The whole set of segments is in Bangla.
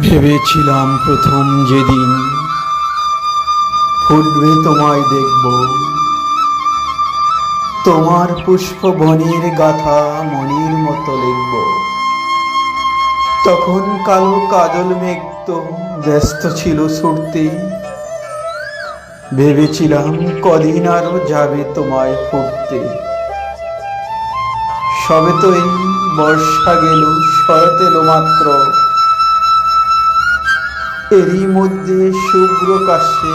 ভেবেছিলাম প্রথম যেদিন ফুটবে তোমায় দেখব, তোমার পুষ্পবনের গাথা মনির মতো লিখব। তখন কালো কাজল মেঘ তো ব্যস্ত ছিল ছুটতে, ভেবেছিলাম কদিন আরো যাবে তোমায় ফুটতে। সবে তো এই বর্ষা গেল, শরৎ এলো মাত্র, এরই মধ্যে শুভ্র কাশে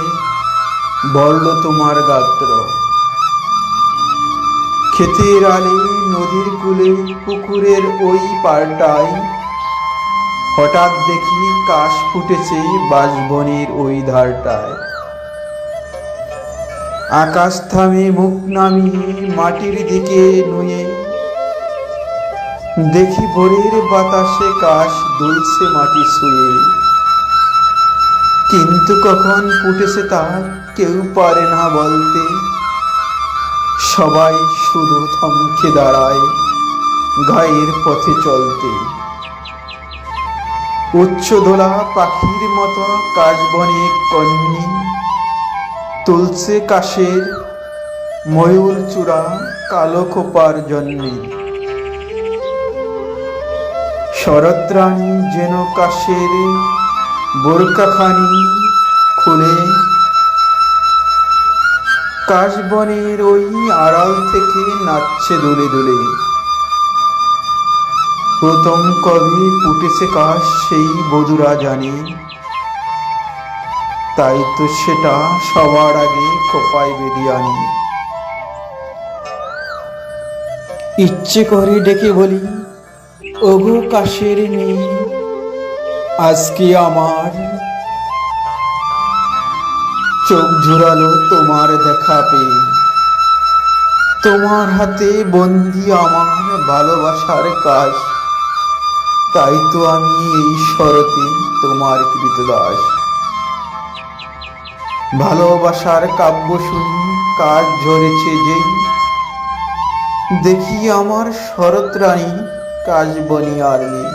বলল তোমার গাত্র। ক্ষেতের আলে, নদীর কূলে, পুকুরের ওই পাড়টায় হঠাৎ দেখি কাশ ফুটেছে বাঁশবনের ওই ধারটায়। আকাশ থামে, মুখ নামিয়ে মাটির দিকে নুয়ে দেখি ভোরের বাতাসে কাশ দুলছে মাটি ছুঁয়ে। কিন্তু কখন ফুটেছে তা কেউ পারে না বলতে, সবাই শুধু থমকে দাঁড়ায় গায়ের পথে চলতে। উচ্চ দোলা পাখির মতো কাশবনে কন্যি তুলছে কাশের ময়ূর চূড়া কালো খোপার জন্যে। শরৎরানী যেন কাশের বোরকাখানি খুলে কাশবনের ওই আড়াল থেকে নাচছে দুলে দুলে। প্রথম কবে ফুটেছে কাশ সেই বধুরা জানে, তাই তো সেটা সবার আগে খোপায় বেঁধে আনি। ইচ্ছে করে ডেকে বলি, ওগো কাশের মেয়ে, আজকে আমার চোখ জুড়ালো তোমার দেখা পেয়ে। তোমার হাতে বন্দি আমার ভালোবাসার কাশ, তাই তো আমি এই শরতে তোমার কৃতদাস। ভালোবাসার কাব্য শুনি কাশ ঝরেছে যেই, দেখি আমার শরৎরানী কাশবনি আর নেই।